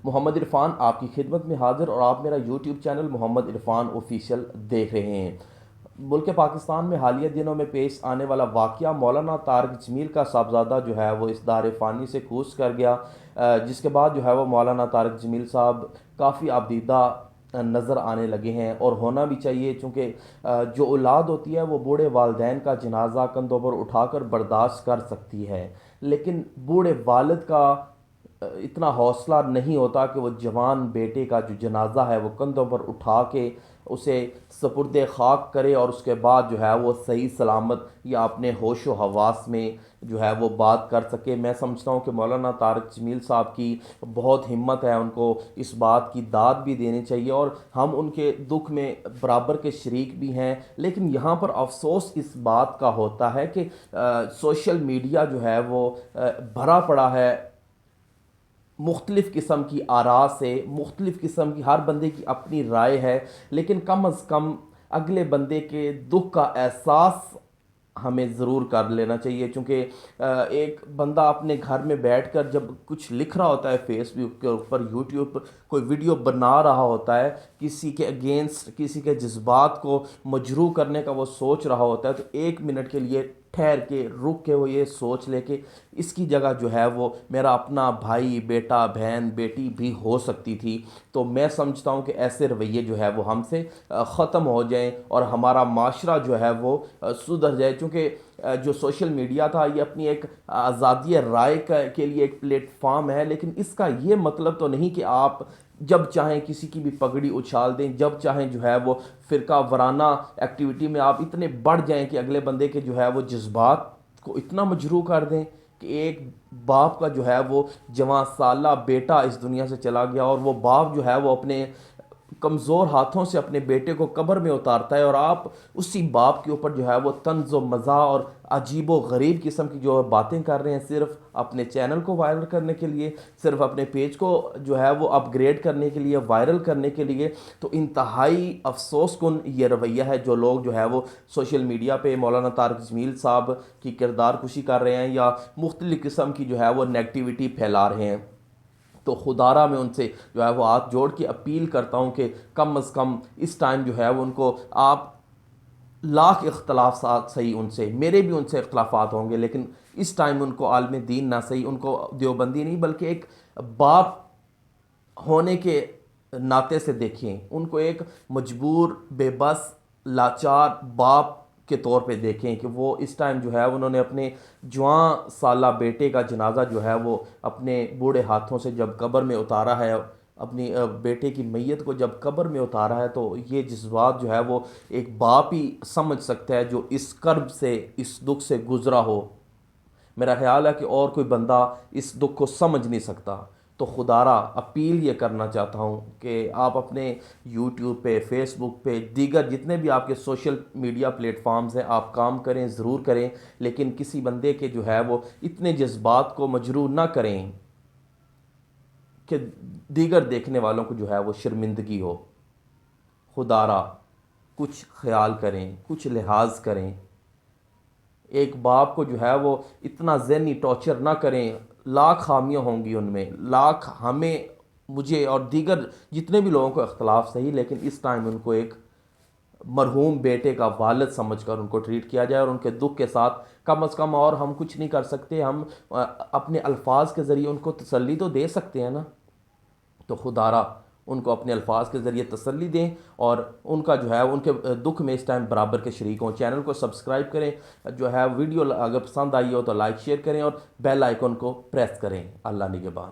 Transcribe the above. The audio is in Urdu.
محمد عرفان آپ کی خدمت میں حاضر، اور آپ میرا یوٹیوب چینل محمد عرفان آفیشیل دیکھ رہے ہیں۔ ملک پاکستان میں حالیہ دنوں میں پیش آنے والا واقعہ مولانا طارق جمیل کا صاحبزادہ جو ہے وہ اس دار فانی سے کوچ کر گیا، جس کے بعد جو ہے وہ مولانا طارق جمیل صاحب کافی آبدیدہ نظر آنے لگے ہیں، اور ہونا بھی چاہیے، چونکہ جو اولاد ہوتی ہے وہ بوڑھے والدین کا جنازہ کندھوں پر اٹھا کر برداشت کر سکتی ہے، لیکن بوڑھے والد کا اتنا حوصلہ نہیں ہوتا کہ وہ جوان بیٹے کا جو جنازہ ہے وہ کندھوں پر اٹھا کے اسے سپرد خاک کرے، اور اس کے بعد جو ہے وہ صحیح سلامت یا اپنے ہوش و حواس میں جو ہے وہ بات کر سکے۔ میں سمجھتا ہوں کہ مولانا طارق جمیل صاحب کی بہت ہمت ہے، ان کو اس بات کی داد بھی دینی چاہیے، اور ہم ان کے دکھ میں برابر کے شریک بھی ہیں۔ لیکن یہاں پر افسوس اس بات کا ہوتا ہے کہ سوشل میڈیا جو ہے وہ بھرا پڑا ہے مختلف قسم کی آراء سے، مختلف قسم کی، ہر بندے کی اپنی رائے ہے، لیکن کم از کم اگلے بندے کے دکھ کا احساس ہمیں ضرور کر لینا چاہیے، چونکہ ایک بندہ اپنے گھر میں بیٹھ کر جب کچھ لکھ رہا ہوتا ہے فیس بک کے اوپر، یوٹیوب پر کوئی ویڈیو بنا رہا ہوتا ہے، کسی کے اگینسٹ، کسی کے جذبات کو مجروح کرنے کا وہ سوچ رہا ہوتا ہے، تو ایک منٹ کے لیے ٹھہر کے رک کے وہ یہ سوچ لے کہ اس کی جگہ جو ہے وہ میرا اپنا بھائی، بیٹا، بہن، بیٹی بھی ہو سکتی تھی۔ تو میں سمجھتا ہوں کہ ایسے رویے جو ہے وہ ہم سے ختم ہو جائیں، اور ہمارا معاشرہ جو ہے وہ سدھر جائے، چونکہ جو سوشل میڈیا تھا یہ اپنی ایک آزادی رائے کے لیے ایک پلیٹ فارم ہے، لیکن اس کا یہ مطلب تو نہیں کہ آپ جب چاہیں کسی کی بھی پگڑی اچھال دیں، جب چاہیں جو ہے وہ فرقہ وارانہ ایکٹیویٹی میں آپ اتنے بڑھ جائیں کہ اگلے بندے کے جو ہے وہ جذبات کو اتنا مجروح کر دیں کہ ایک باپ کا جو ہے وہ جوان سالہ بیٹا اس دنیا سے چلا گیا، اور وہ باپ جو ہے وہ اپنے کمزور ہاتھوں سے اپنے بیٹے کو قبر میں اتارتا ہے، اور آپ اسی باپ کے اوپر جو ہے وہ طنز و مزاح اور عجیب و غریب قسم کی جو باتیں کر رہے ہیں، صرف اپنے چینل کو وائرل کرنے کے لیے، صرف اپنے پیج کو جو ہے وہ اپ گریڈ کرنے کے لیے، وائرل کرنے کے لیے۔ تو انتہائی افسوس کن یہ رویہ ہے جو لوگ جو ہے وہ سوشل میڈیا پہ مولانا طارق جمیل صاحب کی کردار کشی کر رہے ہیں، یا مختلف قسم کی جو ہے وہ نیگیٹیوٹی پھیلا رہے ہیں۔ تو خدارہ میں ان سے جو ہے وہ ہاتھ جوڑ کے اپیل کرتا ہوں کہ کم از کم اس ٹائم جو ہے وہ ان کو، آپ لاکھ اختلافات صحیح ان سے، میرے بھی ان سے اختلافات ہوں گے، لیکن اس ٹائم ان کو عالم دین نہ صحیح، ان کو دیوبندی نہیں بلکہ ایک باپ ہونے کے ناطے سے دیکھیں، ان کو ایک مجبور، بے بس، لاچار باپ کے طور پہ دیکھیں کہ وہ اس ٹائم جو ہے انہوں نے اپنے جوان سالہ بیٹے کا جنازہ جو ہے وہ اپنے بوڑھے ہاتھوں سے جب قبر میں اتارا ہے، اپنی بیٹے کی میت کو جب قبر میں اتارا ہے، تو یہ جذبات جو ہے وہ ایک باپ ہی سمجھ سکتا ہے جو اس کرب سے، اس دکھ سے گزرا ہو۔ میرا خیال ہے کہ اور کوئی بندہ اس دکھ کو سمجھ نہیں سکتا۔ تو خدارہ اپیل یہ کرنا چاہتا ہوں کہ آپ اپنے یوٹیوب پہ، فیس بک پہ، دیگر جتنے بھی آپ کے سوشل میڈیا پلیٹ فارمز ہیں، آپ کام کریں، ضرور کریں، لیکن کسی بندے کے جو ہے وہ اتنے جذبات کو مجروح نہ کریں کہ دیگر دیکھنے والوں کو جو ہے وہ شرمندگی ہو۔ خدارہ کچھ خیال کریں، کچھ لحاظ کریں، ایک باپ کو جو ہے وہ اتنا ذہنی ٹارچر نہ کریں۔ لاکھ خامیاں ہوں گی ان میں، لاکھ ہمیں، مجھے اور دیگر جتنے بھی لوگوں کو اختلاف صحیح، لیکن اس ٹائم ان کو ایک مرحوم بیٹے کا والد سمجھ کر ان کو ٹریٹ کیا جائے، اور ان کے دکھ کے ساتھ کم از کم، اور ہم کچھ نہیں کر سکتے، ہم اپنے الفاظ کے ذریعے ان کو تسلی تو دے سکتے ہیں نا۔ تو خدارہ ان کو اپنے الفاظ کے ذریعے تسلی دیں، اور ان کا جو ہے ان کے دکھ میں اس ٹائم برابر کے شریک ہوں۔ چینل کو سبسکرائب کریں، جو ہے ویڈیو اگر پسند آئی ہو تو لائک شیئر کریں، اور بیل آئیکن کو پریس کریں۔ اللہ نگہبان۔